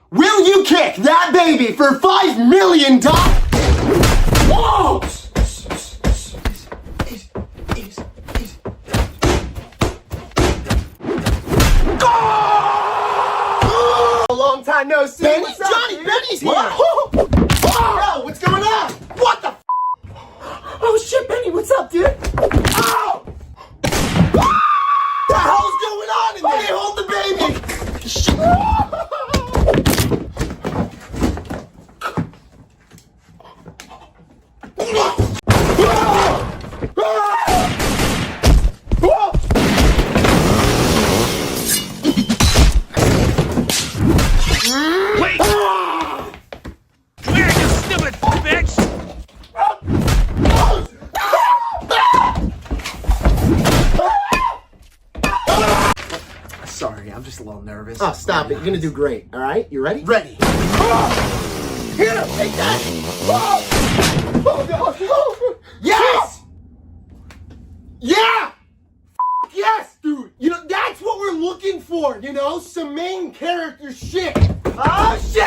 Will you kick that baby for $5 million? Whoa! A long time no see. Benny? What's up, Johnny, dude? Benny's here! What? Bro, what's going on? What the f? Oh shit, Benny, what's up, dude? Ow! What the hell's going on in there? Hey, hold the baby! Wait! Come here, you stupid bitch! Sorry, I'm just a little nervous. Oh, stop it. You're gonna do great, alright? You ready? Ready. Here, take that! Oh, no. Yes! Yeah! Yes, dude! You know, that's what we're looking for, you know? Some main character shit! Oh shit!